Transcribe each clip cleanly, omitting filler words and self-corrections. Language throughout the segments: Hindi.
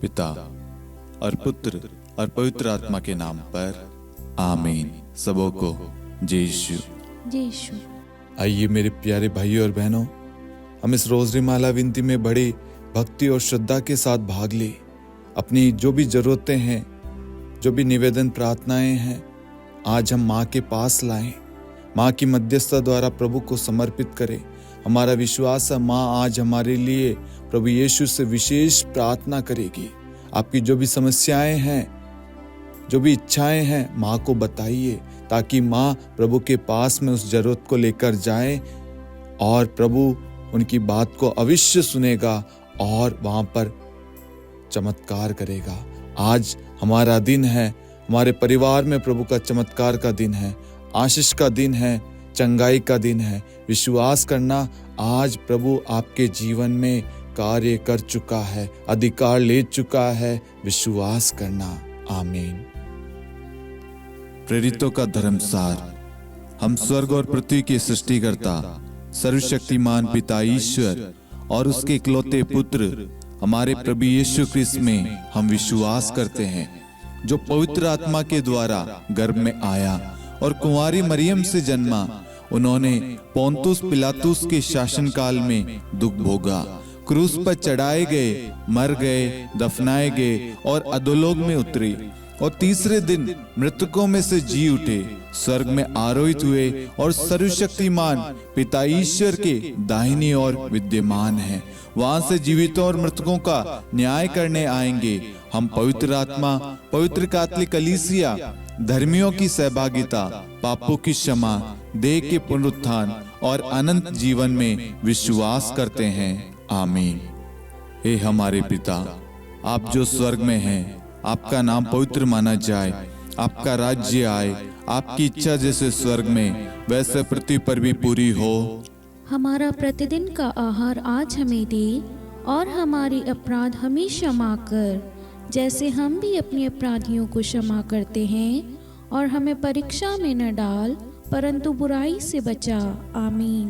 पिता और पुत्र और पवित्र आत्मा के नाम पर आमीन। सबों को जय यीशु। जय यीशु। आइए मेरे प्यारे भाइयों और बहनों, हम इस रोजरी माला विनती में बड़ी भक्ति और श्रद्धा के साथ भाग ले। अपनी जो भी जरूरतें हैं, जो भी निवेदन प्रार्थनाएं हैं, आज हम माँ के पास लाएं। माँ की मध्यस्थता द्वारा प्रभु को समर्पित करें। हमारा विश्वास है माँ आज हमारे लिए प्रभु यीशु से विशेष प्रार्थना करेगी। आपकी जो भी समस्याएं हैं, जो भी इच्छाएं हैं, माँ को बताइए ताकि माँ प्रभु के पास में उस जरूरत को लेकर जाए और प्रभु उनकी बात को अवश्य सुनेगा और वहां पर चमत्कार करेगा। आज हमारा दिन है, हमारे परिवार में प्रभु का चमत्कार का दिन है, आशीष का दिन है, चंगाई का दिन है। विश्वास करना, आज प्रभु आपके जीवन में कार्य कर चुका है, अधिकार ले चुका है। विश्वास करना। आमीन। प्रेरितों का धर्मसार। हम स्वर्ग और पृथ्वी के सृष्टिकर्ता सर्वशक्तिमान पिता ईश्वर और उसके इकलौते पुत्र हमारे प्रभु यीशु क्रिस्त में हम विश्वास करते हैं, जो पवित्र आत्मा के द्वारा गर्भ में आया और कुंवारी मरियम से जन्मा। उन्होंने पोंतुस पिलातुस के शासनकाल में दुख भोगा, क्रूस पर चढ़ाए गए, मर गए, दफनाए गए और अधोलोक में उतरे और तीसरे दिन मृतकों में से जी उठे, स्वर्ग में आरोहित हुए और सर्वशक्तिमान पिता ईश्वर के दाहिनी ओर विद्यमान हैं। वहां से जीवितों और मृतकों का न्याय करने आएंगे। हम पवित्र आत्मा, पवित्र कैथोलिक कलीसिया, धर्मियों की सहभागिता, पापों की क्षमा, देह के पुनरुत्थान और अनंत जीवन में विश्वास करते हैं। आमीन। हे हमारे पिता, आप जो स्वर्ग में हैं, आपका नाम पवित्र माना जाए, आपका राज्य आए, आपकी इच्छा जैसे स्वर्ग में वैसे पृथ्वी पर भी पूरी हो। हमारा प्रतिदिन का आहार आज हमें दे और हमारे अपराध हमें क्षमा कर, जैसे हम भी अपने अपराधियों को क्षमा करते हैं, और हमें परीक्षा में न डाल परंतु बुराई से बचा। आमीन।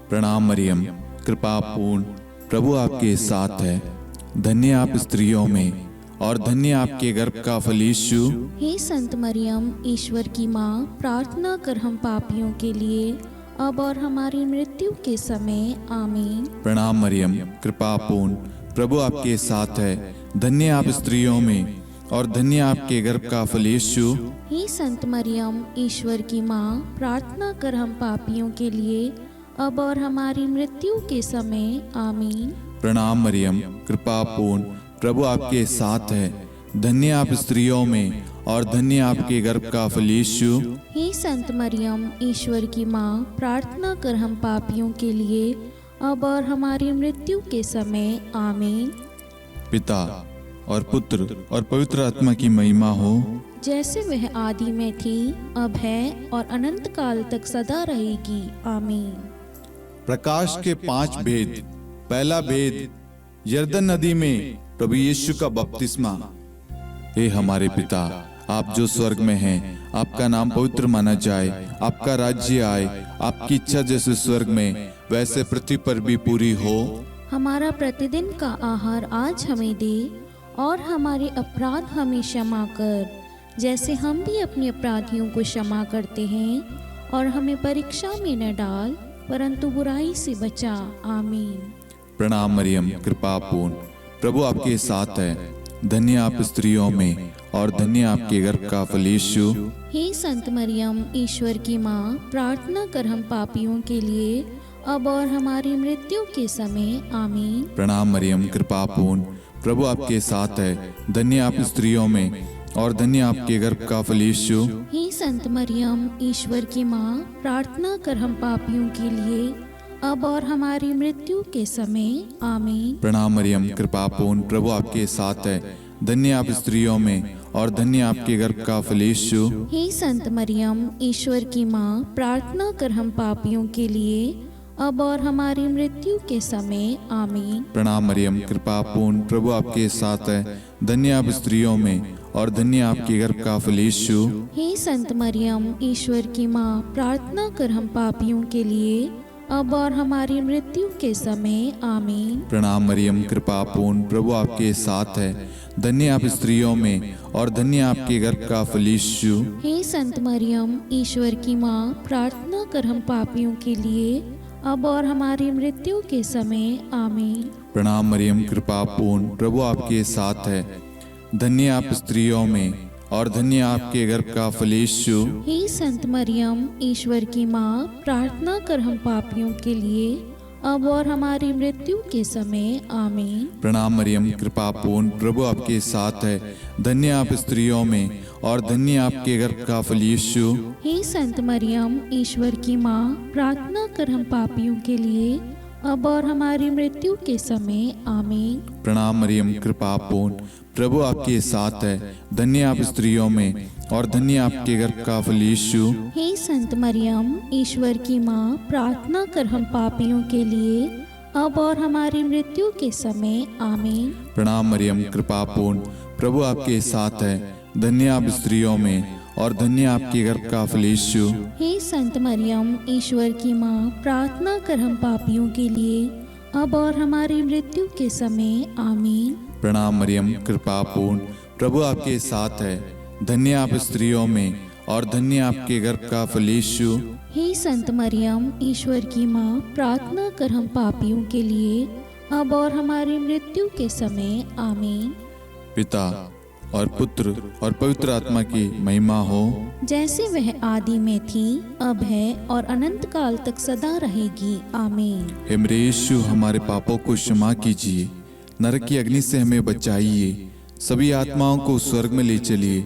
प्रणाम मरियम, कृपा पूर्ण, प्रभु आपके साथ है। धन्य आप स्त्रियों में और धन्य आपके गर्भ का फल यीशु। हे संत मरियम, ईश्वर की माँ, प्रार्थना कर हम पापियों के लिए अब और हमारी मृत्यु के समय। आमीन। प्रणाम मरियम, कृपा पूर्ण, प्रभु आपके साथ है। धन्य आप स्त्रियों में और धन्य आपके गर्भ का फल यीशु। हे संत मरियम, ईश्वर की माँ, प्रार्थना कर हम पापियों के लिए अब और हमारी मृत्यु के समय। आमीन। प्रणाम मरियम, कृपा पूर्ण, प्रभु आपके साथ है। धन्य आप स्त्रियों में और धन्य आपके गर्भ का फल यीशु। हे संत मरियम, ईश्वर की माँ, प्रार्थना कर हम पापियों के लिए अब और हमारी मृत्यु के समय। आमीन। पिता और पुत्र और पवित्र आत्मा की महिमा हो, जैसे वह आदि में थी, अब है और अनंत काल तक सदा रहेगी। आमीन। प्रकाश के 5 भेद। पहला भेद, यरदन नदी में प्रभु यीशु का बपतिस्मा। हे हमारे पिता, आप जो स्वर्ग में हैं, आपका नाम पवित्र माना जाए, आपका राज्य आए, आपकी इच्छा जैसे स्वर्ग में वैसे पृथ्वी पर भी पूरी हो। हमारा प्रतिदिन का आहार आज हमें दे और हमारे अपराध हमें क्षमा कर, जैसे हम भी अपने अपराधियों को क्षमा करते हैं, और हमें परीक्षा में न डाल परंतु बुराई से बचा। आमीन। प्रणाम मरियम, कृपा पूर्ण, प्रभु आपके साथ है। धन्य आप स्त्रियों में और धन्य आपके गर्भ का फल यीशु। हे संत मरियम, ईश्वर की माँ, प्रार्थना कर हम पापियों के लिए अब और हमारी मृत्यु के समय। आमीन। प्रणाम मरियम, कृपा पूर्ण, प्रभु आपके साथ है। धन्य आप स्त्रियों में और धन्य आपके गर्भ का फल यीशु। हे संत मरियम, ईश्वर की माँ, प्रार्थना कर हम पापियों के लिए अब और हमारी मृत्यु के समय। आमीन। प्रणाम मरियम, कृपा पूर्ण, प्रभु आपके साथ है। धन्य आप स्त्रियों में और धन्य आपके गर्भ का फल यीशु। हे संत मरियम, ईश्वर की माँ, प्रार्थना कर हम पापियों के लिए अब और हमारी मृत्यु के समय। आमीन। प्रणाम मरियम, कृपा पूर्ण, प्रभु आपके साथ है। धन्य आप स्त्रियों में और धन्य आपके गर्भ का फल यीशु। हे संत मरियम, ईश्वर की माँ, प्रार्थना कर हम पापियों के लिए अब और हमारी मृत्यु के समय आमीन। प्रणाम मरियम, कृपा पूर्ण, प्रभु आपके साथ है। धन्य आप स्त्रियों में और धन्य आपके गर्भ का फल यीशु। हे संत मरियम, ईश्वर की माँ, प्रार्थना कर हम पापियों के लिए, अब और हमारी मृत्यु के समय आमीन। प्रणाम मरियम, कृपा पूर्ण, प्रभु आपके साथ है। धन्य आप स्त्रियों में और धन्य आपके गर्भ का फल यीशु। हे संत मरियम, ईश्वर की माँ, प्रार्थना कर हम पापियों के लिए, अब और हमारी मृत्यु के समय आमीन। प्रणाम मरियम, कृपा पूर्ण, प्रभु आपके साथ है। धन्य आप स्त्रियों में और धन्य आपके गर्भ का फल यीशु। हे संत मरियम, ईश्वर की माँ, प्रार्थना कर हम पापियों के लिए, अब और हमारी मृत्यु के समय आमीन। प्रणाम मरियम, कृपा पूर्ण, प्रभु आपके साथ है। धन्य आप स्त्रियों में और धन्य आपके गर्भ का फल यीशु। हे संत मरियम, ईश्वर की माँ, प्रार्थना कर हम पापियों के लिए, अब और हमारी मृत्यु के समय आमीन। प्रणाम मरियम, कृपा पूर्ण, प्रभु आपके साथ है। धन्य आप स्त्रियों में और धन्य आपके गर्भ का फल यीशु। हे संत मरियम, ईश्वर की माँ, प्रार्थना कर हम पापियों के लिए, अब और हमारी मृत्यु के समय आमीन। प्रणाम मरियम, कृपा पूर्ण, प्रभु आपके साथ है। धन्य आप स्त्रियों में और धन्य आपके गर्भ का फल यीशु। हे संत मरियम, ईश्वर की माँ, प्रार्थना कर हम पापियों के लिए, अब और हमारी मृत्यु के समय आमीन। पिता और पुत्र और पवित्र आत्मा की महिमा हो, जैसे वह आदि में थी, अब है और अनंत काल तक सदा रहेगी आमीन। हे मेरे यीशु, हमारे पापों को क्षमा कीजिए, नरक की अग्नि से हमें बचाइए, सभी आत्माओं को स्वर्ग में ले चलिए,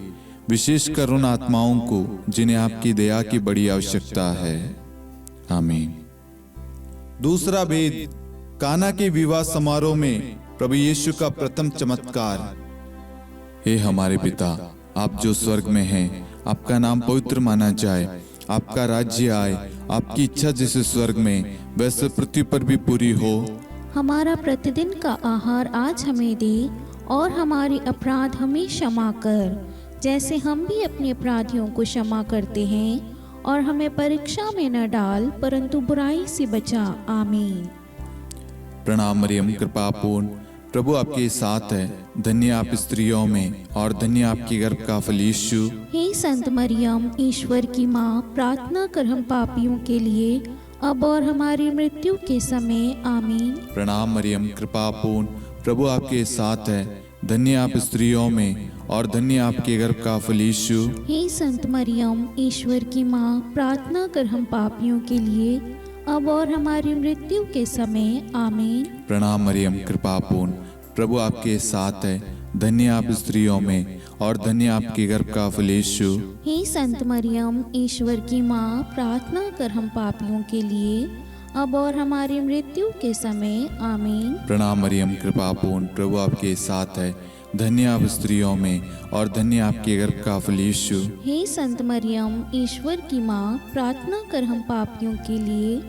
विशेषकर उन आत्माओं को जिन्हें आपकी दया की बड़ी आवश्यकता है। आमीन। दूसरा भेद, काना के विवाह समारोह में प्रभु यीशु का प्रथम चमत्कार। हे हमारे पिता, आप जो स्वर्ग में हैं, आपका नाम पवित्र माना जाए, आपका राज्य आए, आपकी इच्छा जैसे स्वर्ग में वैसे पृथ्वी पर भी पूरी हो। हमारा प्रतिदिन का आहार आज हमें दे, और हमारे अपराध हमें क्षमा कर, जैसे हम भी अपने अपराधियों को क्षमा करते हैं, और हमें परीक्षा में न डाल, परंतु बुराई से बचा। आमीन। प्रणाम मरियम, कृपा पूर्ण, प्रभु आपके साथ है। धन्य आप स्त्रियों में और धन्य आपके गर्भ का फल यीशु। हे संत मरियम, ईश्वर की माँ, प्रार्थना कर हम पापियों के लिए, अब और हमारी मृत्यु के समय आमीन। प्रणाम मरियम, कृपा पूर्ण, प्रभु आपके साथ है। धन्य आप स्त्रियों में और धन्य आपके गर्भ का फल यीशु। हे संत मरियम, ईश्वर की माँ, प्रार्थना कर हम पापियों के लिए, अब और हमारी मृत्यु के समय आमीन। प्रणाम मरियम, कृपा पूर्ण, प्रभु आपके साथ है। धन्य आप स्त्रियों में और धन्य आपके गर्भ का फल यीशु। हे संत मरियम, ईश्वर की माँ, प्रार्थना कर हम पापियों के लिए, अब और हमारी मृत्यु के समय आमीन। प्रणाम मरियम, कृपा पूर्ण, प्रभु आपके साथ है। धन्य आप स्त्रियों में और धन्य आपके गर्भ का फल यीशु। हे संत मरियम, ईश्वर की माँ, प्रार्थना कर हम पापियों के लिए,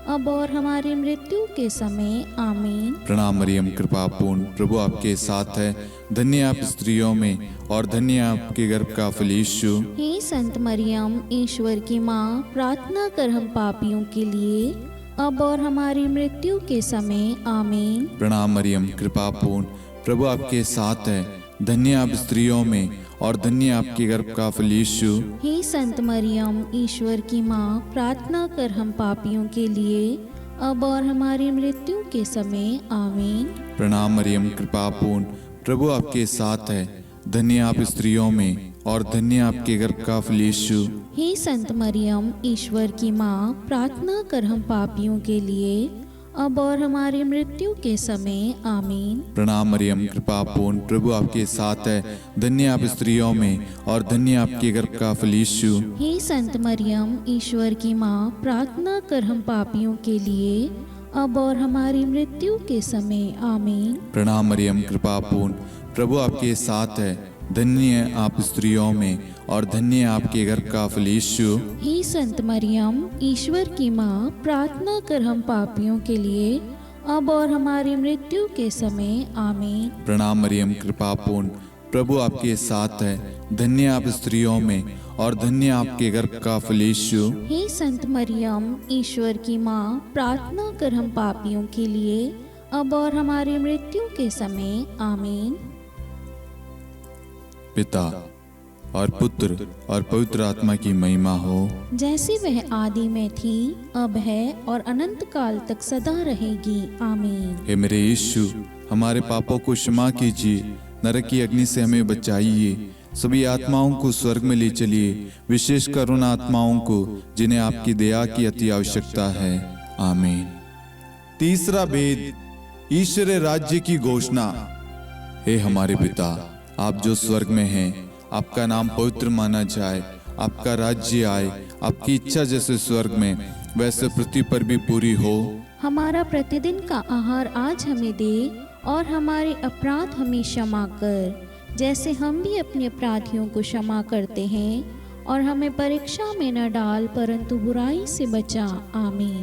अब और हमारी मृत्यु के समय आमीन। प्रणाम मरियम, कृपा पूर्ण, प्रभु आपके साथ है। धन्य आप स्त्रियों में और धन्य आपके गर्भ का फल यीशु। हे संत मरियम, ईश्वर की माँ, प्रार्थना कर हम पापियों के लिए, अब और हमारी मृत्यु के समय आमीन। प्रणाम मरियम, कृपा पूर्ण, प्रभु आपके साथ है। धन्य आप स्त्रियों में और धन्य आपके गर्भ का फल यीशु। हे संत मरियम, ईश्वर की माँ, प्रार्थना कर हम पापियों के लिए, अब और हमारी मृत्यु के समय आमीन। प्रणाम मरियम, कृपा पूर्ण, प्रभु आपके साथ है। धन्य आप स्त्रियों में और धन्य आपके गर्भ का फल यीशु। हे संत मरियम, ईश्वर की माँ, प्रार्थना कर हम पापियों के लिए, अब और हमारी मृत्यु के समय आमीन। प्रणाम मरियम, कृपा पूर्ण, प्रभु आपके साथ है। धन्य आप स्त्रियों में और धन्य आपके गर्भ का फल यीशु। हे संत मरियम, ईश्वर की माँ, प्रार्थना कर हम पापियों के लिए, अब और हमारी मृत्यु के समय आमीन। प्रणाम मरियम, कृपा पूर्ण, प्रभु आपके साथ है। धन्य आप स्त्रियों में और धन्य आपके गर्भ का फल यीशु। हे संत मरियम, ईश्वर की माँ, प्रार्थना कर हम पापियों के लिए, अब और हमारी मृत्यु के समय आमीन। प्रणाम मरियम, कृपा पूर्ण, प्रभु आपके साथ है, धन्य आप स्त्रियों में और धन्य आपके गर्भ का फल यीशु। हे संत मरियम, ईश्वर की माँ, प्रार्थना कर हम पापियों के लिए, अब और हमारी मृत्यु के समय। आमीन। पिता और पुत्र और पवित्र आत्मा की महिमा हो, जैसे वह आदि में थी, अब है और अनंत काल तक सदा रहेगी। आमीन। हे मेरे यीशु, हमारे पापों को क्षमा कीजिए, नरक की अग्नि से हमें बचाइए, सभी आत्माओं को स्वर्ग में ले चलिए, विशेषकर उन आत्माओं को जिन्हें आपकी दया की अति आवश्यकता है। आमीन। तीसरा भेद, ईश्वर राज्य की घोषणा। हे हमारे पिता, आप जो स्वर्ग में हैं, आपका नाम पवित्र माना जाए, आपका राज्य आए, आपकी इच्छा जैसे स्वर्ग में वैसे पृथ्वी पर भी पूरी हो। हमारा प्रतिदिन का आहार आज हमें दे, और हमारे अपराध हमें क्षमा कर, जैसे हम भी अपने अपराधियों को क्षमा करते हैं, और हमें परीक्षा में न डाल, परंतु बुराई से बचा। आमीन।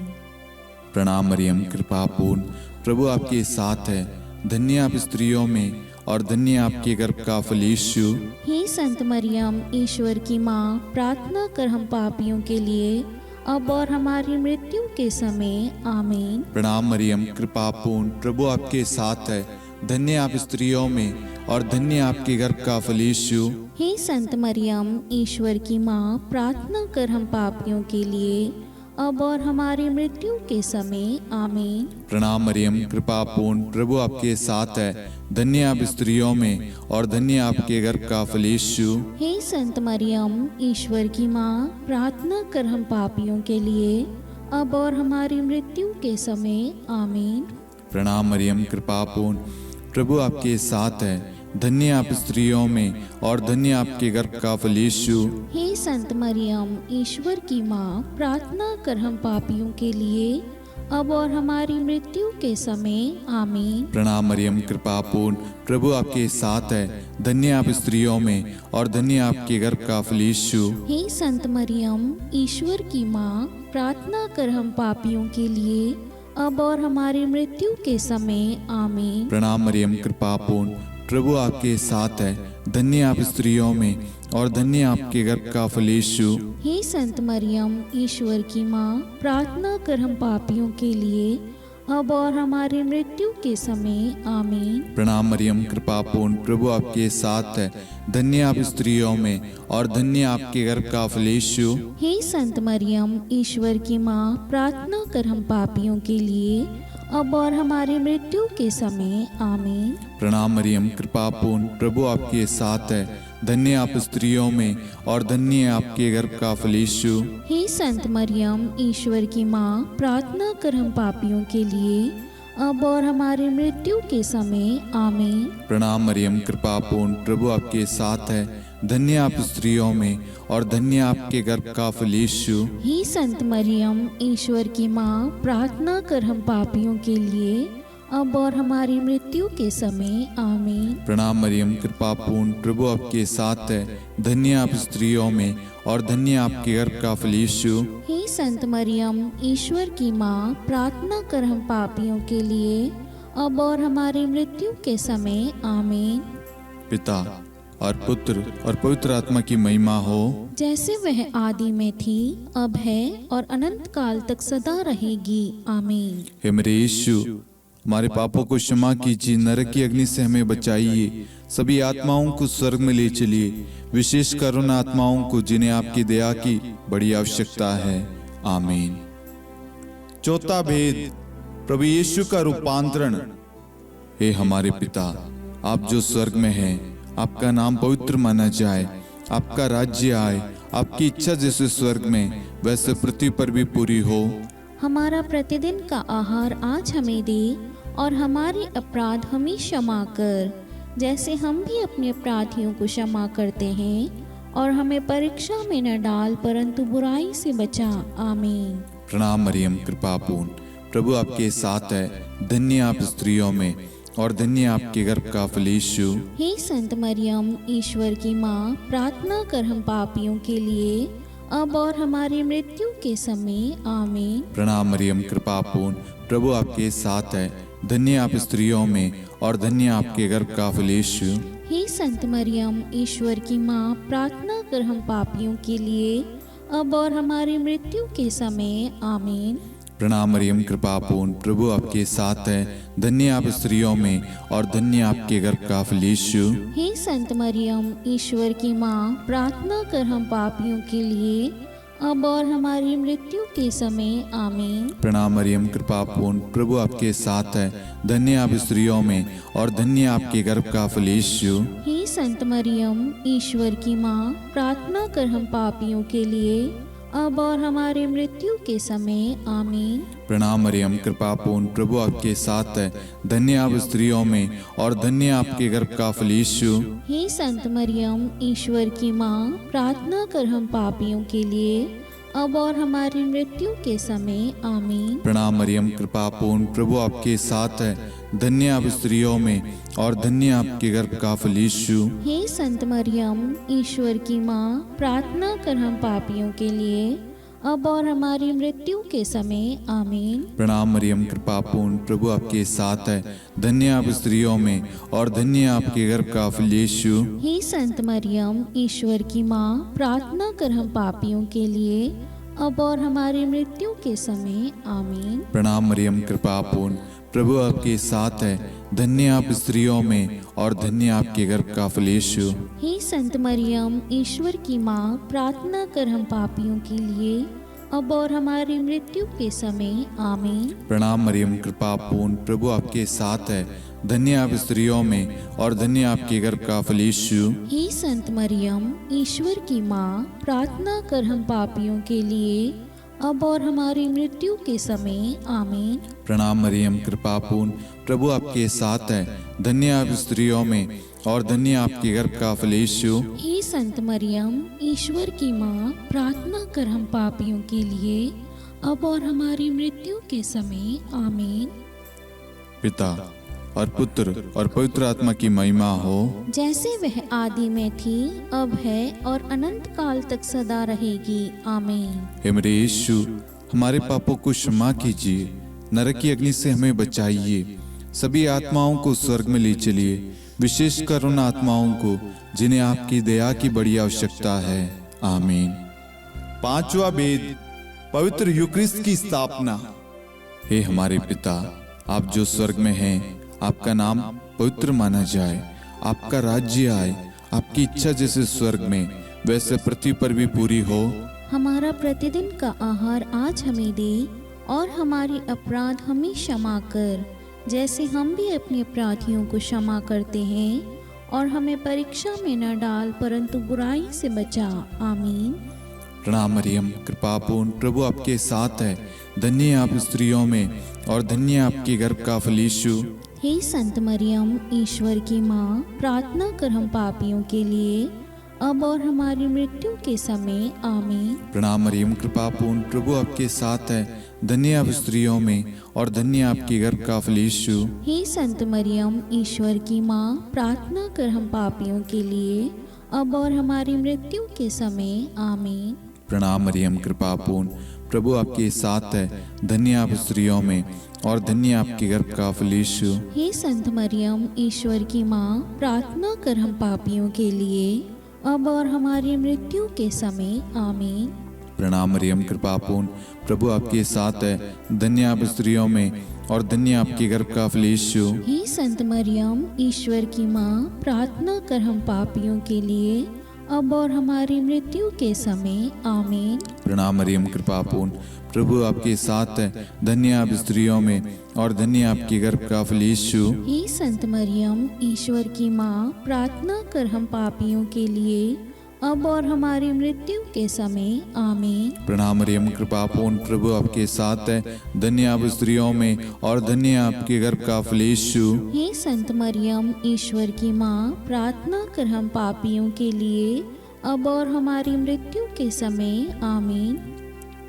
प्रणाम मरियम, कृपा पूर्ण, प्रभु आपके साथ है, धन्य आप स्त्रियों में और धन्य आपके गर्भ का फल यीशु। हे संत मरियम, ईश्वर की माँ, प्रार्थना कर हम पापियों के लिए, अब और हमारी मृत्यु के समय। आमीन। प्रणाम मरियम, कृपा पूर्ण, प्रभु आपके साथ है, धन्य आप स्त्रियों में और धन्य आपके गर्भ का फल यीशु। हे संत मरियम, ईश्वर की माँ, प्रार्थना कर हम पापियों के लिए, अब और हमारी मृत्यु के समय। आमीन। प्रणाम मरियम, कृपा पूर्ण, प्रभु आपके साथ है, धन्य आप स्त्रियों में और धन्य आपके गर्भ का फल यीशु। हे संत मरियम, ईश्वर की माँ, प्रार्थना कर हम पापियों के लिए, अब और हमारी मृत्यु के समय। आमीन। प्रणाम मरियम, कृपा पूर्ण, प्रभु आपके साथ है, धन्य आप स्त्रियों में और धन्य आपके गर्भ का फल यीशु। हे संत मरियम, ईश्वर की माँ, प्रार्थना कर हम पापियों के लिए, अब और हमारी मृत्यु के समय। आमीन। प्रणाम मरियम, कृपा पूर्ण, प्रभु आपके साथ है, धन्य आप स्त्रियों में और धन्य आपके गर्भ का फल यीशु। हे संत मरियम, ईश्वर की माँ, प्रार्थना कर हम पापियों के लिए, अब और हमारी मृत्यु के समय। आमीन। प्रणाम मरियम, कृपा पूर्ण, प्रभु आपके साथ है, धन्य आप स्त्रियों में और धन्य आपके गर्भ का फल यीशु। हे संत मरियम, ईश्वर की माँ, प्रार्थना कर हम पापियों के लिए, अब और हमारी मृत्यु के समय। आमीन। प्रणाम मरियम, कृपा पूर्ण, प्रभु आपके साथ है, धन्य आप स्त्रियों में और धन्य आपके गर्भ का फल यीशु। हे संत मरियम, ईश्वर की माँ, प्रार्थना कर हम पापियों के लिए, अब और हमारी मृत्यु के समय। आमीन। प्रणाम मरियम, कृपा पूर्ण, प्रभु आपके साथ है, धन्य आप स्त्रियों में और धन्य आपके गर्भ का फल यीशु। हे संत मरियम, ईश्वर की माँ, प्रार्थना कर हम पापियों के लिए, अब और हमारी मृत्यु के समय। आमीन। प्रणाम मरियम, कृपा पूर्ण, प्रभु आपके साथ है, धन्य आप स्त्रियों में और धन्य आपके गर्भ का फल यीशु। हे संत मरियम, ईश्वर की माँ, प्रार्थना कर हम पापियों के लिए, अब और हमारी मृत्यु के समय। आमीन। प्रणाम मरियम, कृपा पूर्ण, प्रभु आपके साथ है, धन्य आप स्त्रियों में और धन्य आपके गर्भ का फल यीशु। हे संत मरियम, ईश्वर की माँ, प्रार्थना कर हम पापियों के लिए, अब और हमारी मृत्यु के समय। आमीन। पिता और पुत्र और पवित्र आत्मा की महिमा हो, जैसे वह आदि में थी, अब है और अनंत काल तक सदा रहेगी। आमीन। हे मेरे यीशु, हमारे पापों को क्षमा कीजिए, नरक की अग्नि से हमें बचाइए, सभी आत्माओं को स्वर्ग में ले चलिए, विशेषकर उन आत्माओं को जिन्हें आपकी दया की बड़ी आवश्यकता है। आमीन। चौथा भेद, प्रभु यीशु का रूपांतरण। हे हमारे पिता, आप जो स्वर्ग में हैं, आपका नाम पवित्र माना जाए, आपका राज्य आए, आपकी इच्छा जैसे स्वर्ग में वैसे पृथ्वी पर भी पूरी हो। हमारा प्रतिदिन का आहार आज हमें दे, और हमारे अपराध हमें क्षमा कर, जैसे हम भी अपने अपराधियों को क्षमा करते हैं, और हमें परीक्षा में न डाल, परंतु बुराई से बचा। आमीन। प्रणाम मरियम, कृपा पूर्ण, प्रभु आपके साथ है, धन्य आप स्त्रियों में और धन्य आपके गर्भ का फल यीशु। हे संत मरियम, ईश्वर की माँ, प्रार्थना कर हम पापियों के लिए, अब और हमारी मृत्यु के समय। आमीन। प्रणाम मरियम, कृपा पूर्ण, प्रभु आपके साथ है, धन्य आप स्त्रियों में और धन्य आपके गर्भ का फल यीशु। हे संत मरियम, ईश्वर की माँ, प्रार्थना कर हम पापियों के लिए, अब और हमारी मृत्यु के समय। आमीन। प्रणाम मरियम, कृपा पूर्ण, प्रभु आपके साथ है। धन्य आप स्त्रियों में और धन्य आपके गर्भ का फल यीशु। हे संत मरियम, ईश्वर की माँ, प्रार्थना कर हम पापियों के लिए, अब और हमारी मृत्यु के समय। आमीन। प्रणाम मरियम, कृपा पूर्ण, प्रभु आपके साथ है। धन्य आप स्त्रियों में और धन्य आपके गर्भ का फल यीशु। हे संत मरियम, ईश्वर की माँ, प्रार्थना कर हम पापियों के लिए, अब और हमारी मृत्यु के समय। आमीन। प्रणाम मरियम, कृपा पूर्ण, प्रभु आपके साथ है। धन्य आप स्त्रियों में और धन्य आपके गर्भ का फल यीशु। हे संत मरियम, ईश्वर की माँ, प्रार्थना कर हम पापियों के लिए, अब और हमारी मृत्यु के समय। आमीन। प्रणाम मरियम, कृपा पूर्ण, प्रभु आपके साथ है। धन्य आप स्त्रियों में और धन्य आपके गर्भ का फल यीशु। हे संत मरियम, ईश्वर की माँ, प्रार्थना कर हम पापियों के लिए, अब और हमारी मृत्यु के समय। आमीन। प्रणाम मरियम, कृपा पूर्ण, प्रभु आपके साथ है। धन्य आप स्त्रियों में और धन्य आपके गर्भ का फल यीशु। हे संत मरियम, ईश्वर की माँ, प्रार्थना कर हम पापियों के लिए, अब और हमारी मृत्यु के समय। आमीन। प्रणाम मरियम, कृपा पूर्ण, प्रभु आपके साथ है। धन्य आप स्त्रियों में और धन्य आपके गर्भ का फल यीशु। हे संत मरियम, ईश्वर की माँ, प्रार्थना कर हम पापियों के लिए, अब और हमारी मृत्यु के समय। आमीन। प्रणाम मरियम, कृपा पूर्ण, प्रभु आपके साथ है। धन्य आप स्त्रियों में और धन्य आपके गर्भ का फल यीशु। हे संत मरियम, ईश्वर की माँ, प्रार्थना कर हम पापियों के लिए, अब और हमारी मृत्यु के समय। आमीन। प्रणाम मरियम, कृपा पूर्ण, प्रभु आपके साथ है। धन्य आप स्त्रियों में और धन्य आपके गर्भ का फल यीशु। हे संत मरियम, ईश्वर की माँ, प्रार्थना कर हम पापियों के लिए, अब और हमारी मृत्यु के समय। आमीन। पिता और पुत्र और पवित्र आत्मा की महिमा हो, जैसे वह आदि में थी, अब है और अनंत काल तक सदा रहेगी। आमीन। हे मेरे यीशु, हमारे पापों को क्षमा कीजिए, नरक की अग्नि से हमें बचाइए, सभी आत्माओं को स्वर्ग में ले चलिए, विशेषकर उन आत्माओं को जिन्हें आपकी दया की बड़ी आवश्यकता है। आमीन। पांचवा वेद, पवित्र यूक्रिस्ट की स्थापना। हे हमारे पिता, आप जो स्वर्ग में हैं, आपका नाम पवित्र माना जाए, आपका राज्य आए, आपकी इच्छा जैसे स्वर्ग में वैसे पृथ्वी पर भी पूरी हो। हमारा प्रतिदिन का आहार आज हमें दे, और हमारी अपराध हमें क्षमा कर, जैसे हम भी अपने अपराधियों को क्षमा करते हैं, और हमें परीक्षा में न डाल, परंतु बुराई से बचा। आमीन। प्रणाम मरियम, कृपा पूर्ण, प्रभु आपके साथ है। धन्य आप स्त्रियों में और धन्य आपके गर्भ का फल यीशु। हे संत मरियम, ईश्वर की माँ, प्रार्थना कर हम पापियों के लिए, अब और हमारी मृत्यु के समय। आमीन। प्रणाम मरियम, कृपा पूर्ण, प्रभु आपके साथ है। धन्य आप स्त्रियों में और धन्य आपके गर्भ का फल यीशु। हे संत मरियम, ईश्वर की माँ, प्रार्थना कर हम पापियों के लिए, अब और हमारी मृत्यु के समय। आमीन। प्रणाम मरियम, कृपा पूर्ण, प्रभु आपके साथ है। धन्य आप स्त्रियों में और धन्य आपके गर्भ का फल यीशु। हे संत मरियम, ईश्वर की माँ, प्रार्थना कर हम पापियों के लिए, अब और हमारी मृत्यु के समय। आमीन। प्रणाम मरियम, कृपा पूर्ण, प्रभु आपके साथ है। धन्य आप स्त्रियों में और धन्य आपके गर्भ का फल यीशु। हे संत मरियम, ईश्वर की माँ, प्रार्थना कर हम पापियों के लिए, अब और हमारी मृत्यु के समय। आमीन। प्रणाम मरियम, कृपा पूर्ण, प्रभु आपके साथ है। धन्य आप स्त्रियों में और धन्य आपके गर्भ का फल यीशु। हे संत मरियम, ईश्वर की माँ, प्रार्थना कर हम पापियों के लिए, अब और हमारी मृत्यु के समय। आमीन। प्रणाम मरियम, कृपा पूर्ण, प्रभु आपके साथ है। धन्य आप स्त्रियों में और धन्य आपके गर्भ का फल यीशु। हे संत मरियम, ईश्वर की माँ, प्रार्थना कर हम पापियों के लिए, अब और हमारी मृत्यु के समय। आमीन।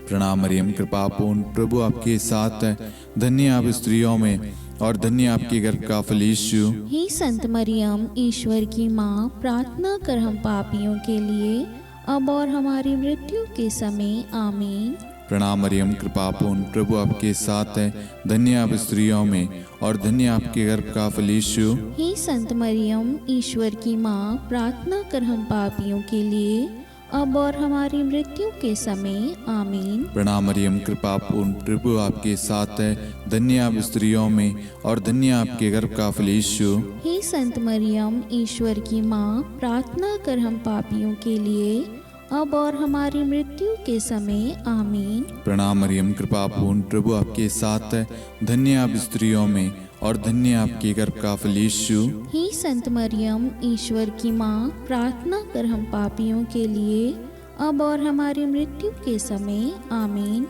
प्रणाम मरियम, कृपा पूर्ण, प्रभु आपके साथ है। धन्य आप स्त्रियों में और धन्य आपके गर्भ का फल यीशु। हे संत मरियम, ईश्वर की माँ, प्रार्थना कर हम पापियों के लिए, अब और हमारी मृत्यु के समय। आमीन। प्रणाम मरियम, कृपा पूर्ण, प्रभु आपके साथ है। धन्य आप स्त्रियों में और धन्य आपके गर्भ का फल यीशु। हे संत मरियम, ईश्वर की माँ, प्रार्थना कर हम पापियों के लिए, अब और हमारी मृत्यु के समय। आमीन। प्रणाम मरियम, कृपा पूर्ण, प्रभु आपके साथ है। धन्य आप स्त्रियों में और धन्य आपके गर्भ का फल यीशु। हे संत मरियम, ईश्वर की माँ, प्रार्थना कर हम पापियों के लिए, अब और हमारी मृत्यु के समय। आमीन। प्रणाम मरियम, कृपा पूर्ण, प्रभु आपके साथ है। धन्य आप स्त्रियों में और धन्य आपके गर्भ का फल यीशु। हे संत मरियम, ईश्वर की माँ, प्रार्थना कर हम पापियों के लिए, अब और हमारी मृत्यु के समय। आमीन।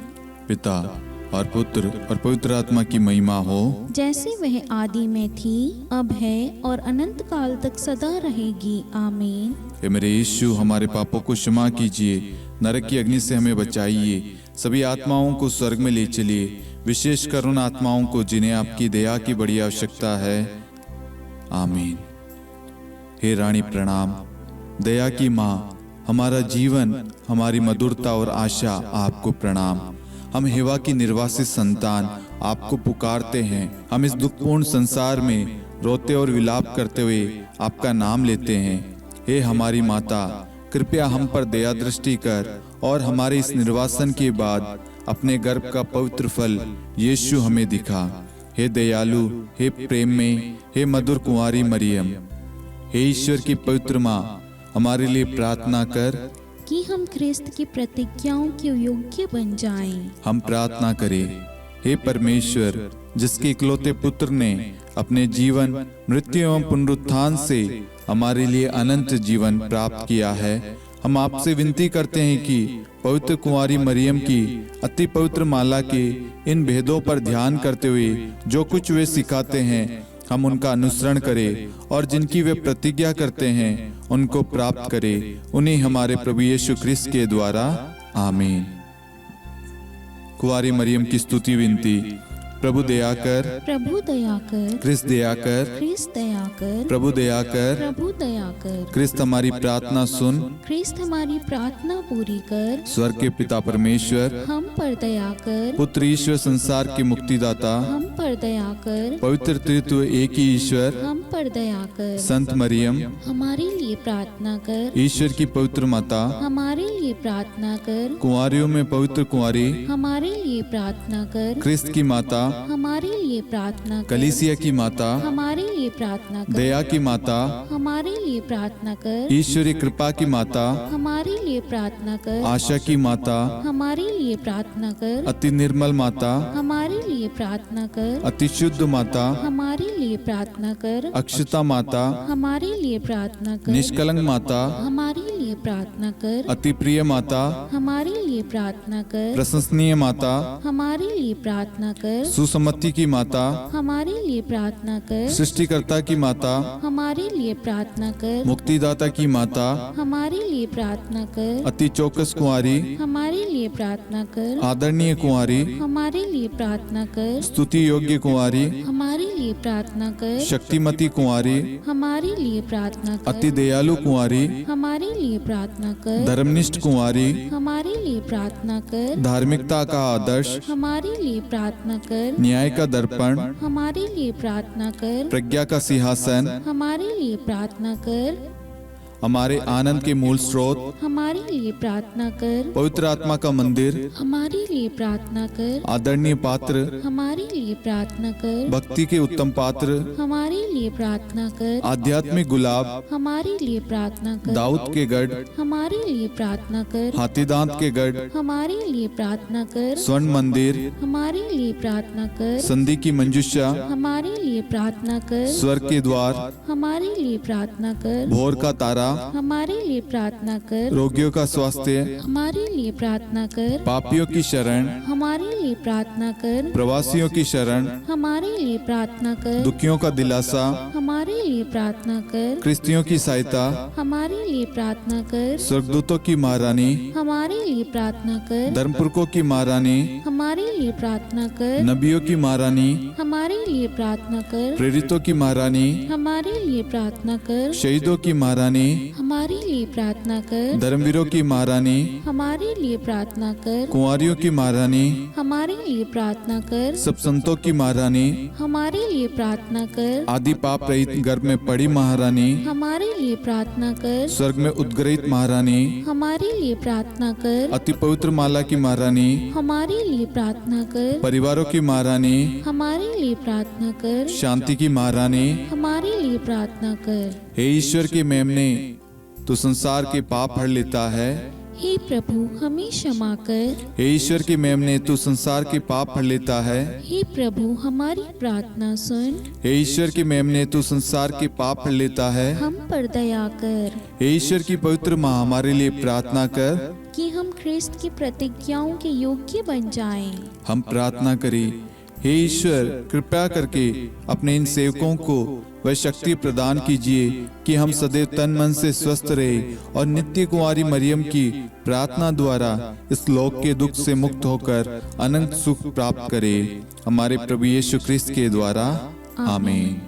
पिता और पुत्र और पवित्र आत्मा की महिमा हो, जैसे वह आदि में थी, अब है और अनंत काल तक सदा रहेगी। आमीन। हे मेरे यीशु, हमारे पापों को क्षमा कीजिए, नरक की अग्नि से हमें बचाइए, सभी आत्माओं को स्वर्ग में ले चलिए, विशेषकर उन आत्माओं को जिन्हें आपकी दया की बड़ी आवश्यकता है। आमीन। हे रानी प्रणाम, दया की माँ, हमारा जीवन, हमारी मधुरता और आशा आपको प्रणाम। हम हेवा की निर्वासित संतान आपको पुकारते हैं। हम इस दुखपूर्ण संसार में रोते और विलाप करते हुए आपका नाम लेते हैं। हे हमारी माता, कृपया हम पर दया दृष्टि कर और हमारे इस निर्वासन के बाद अपने गर्भ का पवित्र फल यीशु हमें दिखा। हे दयालु, हे प्रेम में, हे मधुर कुंवारी मरियम, हे ईश्वर की पवित्र माँ, हमारे लिए प्रार्थना कर कि हम ख्रिस्त की प्रतिज्ञाओं के योग्य बन जाएं। हम प्रार्थना करें। हे परमेश्वर, जिसके इकलौते पुत्र ने अपने जीवन, मृत्यु एवं पुनरुत्थान से हमारे लिए अनंत जीवन प्राप्त किया है, हम आपसे विनती करते हैं कि पवित्र कुंवारी मरियम की अति पवित्र माला के इन भेदों पर ध्यान करते हुए जो कुछ वे सिखाते हैं, हम उनका अनुसरण करें और जिनकी वे प्रतिज्ञा करते हैं उनको प्राप्त करें। उन्हीं हमारे प्रभु यीशु ख्रिस्त के द्वारा। आमीन। कुंवारी मरियम की स्तुति विनती। प्रभु दया कर, प्रभु दया कर, ख्रिस्त दया कर, ख्रिस्त दया कर, प्रभु दया कर, प्रभु दया कर, ख्रिस्त हमारी प्रार्थना सुन, ख्रिस्त हमारी प्रार्थना पूरी कर, स्वर्ग के पिता परमेश्वर, हम पर दया कर, पुत्र ईश्वर संसार के मुक्तिदाता, हम पर दया कर, पवित्र त्रित्व एक ही ईश्वर, हम पर दया कर, संत मरियम, हमारे लिए प्रार्थना कर, ईश्वर की पवित्र माता, हमारे लिए प्रार्थना कर, कुंवारियों में पवित्र कुंवारी, हमारे लिए प्रार्थना कर, ख्रिस्त की माता, हमारे लिए प्रार्थना कर, कलीसिया की माता, हमारे लिए प्रार्थना कर, दया की माता, हमारे लिए प्रार्थना कर, ईश्वरी कृपा की माता, हमारे लिए प्रार्थना कर, आशा की माता, हमारे लिए प्रार्थना कर, अति निर्मल माता, हमारे लिए प्रार्थना कर, अति शुद्ध माता, हमारे लिए प्रार्थना कर, अक्षता माता, हमारे लिए प्रार्थना कर, निष्कलंक माता, हमारे लिए प्रार्थना कर, अति प्रिय माता, हमारे लिए प्रार्थना कर, प्रशंसनीय माता, हमारे लिए प्रार्थना कर, सुसम्मति की माता, हमारे लिए प्रार्थना कर, सृष्टिकर्ता की माता, हमारे लिए प्रार्थना कर, मुक्तिदाता की माता, हमारे लिए प्रार्थना कर, अति चौकस कुंवारी, हमारे लिए प्रार्थना कर, आदरणीय कुंवारी, हमारे लिए प्रार्थना कर, स्तुति योग्य कुंवारी, हमारे लिए प्रार्थना कर, शक्तिमती कुंवारी, हमारे लिए प्रार्थना अति कर, दयालु कुंवारी, हमारे लिए प्रार्थना कर, धर्मनिष्ठ कुंवारी, हमारे लिए प्रार्थना कर, धार्मिकता का आदर्श, हमारे लिए प्रार्थना कर, न्याय का दर्पण, हमारे लिए प्रार्थना कर, प्रज्ञा का सिंहासन, हमारे लिए प्रार्थना कर, हमारे आनंद के मूल स्रोत, हमारे लिए प्रार्थना कर, पवित्र आत्मा का मंदिर, हमारे लिए प्रार्थना कर, आदरणीय पात्र, हमारे लिए प्रार्थना कर, भक्ति के उत्तम पात्र, हमारे लिए प्रार्थना कर, आध्यात्मिक गुलाब, हमारे लिए प्रार्थना कर, दाऊद के गढ़, हमारे लिए प्रार्थना कर, हाथीदांत के गढ़, हमारे लिए प्रार्थना कर, स्वर्ण मंदिर, हमारे लिए प्रार्थना कर, संधि की मंजुषा, हमारे लिए प्रार्थना कर, स्वर्ग के द्वार, हमारे लिए प्रार्थना कर, भोर का तारा, हमारे लिए प्रार्थना कर, रोगियों का स्वास्थ्य, हमारे लिए प्रार्थना कर, पापियों की शरण, हमारे लिए प्रार्थना कर, प्रवासियों की शरण, हमारे लिए प्रार्थना कर, दुखियों का दिलासा, हमारे लिए प्रार्थना कर, क्रिस्तियों की सहायता, हमारे लिए प्रार्थना कर, स्वर्गदूतों की महारानी, हमारे लिए प्रार्थना कर, धर्मपुरखों की महारानी, हमारे लिए प्रार्थना कर, नबियों की महारानी, हमारे लिए प्रार्थना कर, प्रेरितों की महारानी, हमारे लिए प्रार्थना कर, शहीदों की महारानी, हमारे लिए प्रार्थना कर। धर्मवीरों की महारानी, हमारे लिए प्रार्थना कर। कुंवारियों की महारानी, हमारे लिए प्रार्थना कर। सब संतों की महारानी, हमारे लिए प्रार्थना कर। आदि पाप रहित गर्भ में पड़ी महारानी, हमारे लिए प्रार्थना कर। स्वर्ग में उद्गृहित महारानी, हमारे लिए प्रार्थना कर। अति पवित्र माला की महारानी, हमारे लिए प्रार्थना कर। परिवारों की महारानी, हमारे लिए प्रार्थना कर। शांति की महारानी, हमारे लिए प्रार्थना कर। हे ईश्वर के मेमने, तू संसार के पाप हर लेता है। हे प्रभु हमें क्षमा कर। हे ईश्वर के मेमने, तू संसार के पाप हर लेता है। हे प्रभु हमारी प्रार्थना सुन। हे ईश्वर के मेमने, तू संसार के पाप हर लेता है। हम पर दया कर हे ईश्वर की पवित्र माँ, हमारे लिए प्रार्थना कर। कि हम ख्रिस्त की प्रतिज्ञाओं के योग्य बन जाएं। हम प्रार्थना करें, हे ईश्वर कृपया करके अपने इन सेवकों को वह शक्ति प्रदान कीजिए कि हम सदैव तन मन से स्वस्थ रहे और नित्य कुंवारी मरियम की प्रार्थना द्वारा इस लोक के दुख से मुक्त होकर अनंत सुख प्राप्त करें। हमारे प्रभु यीशु ख्रिस्त के द्वारा आमीन।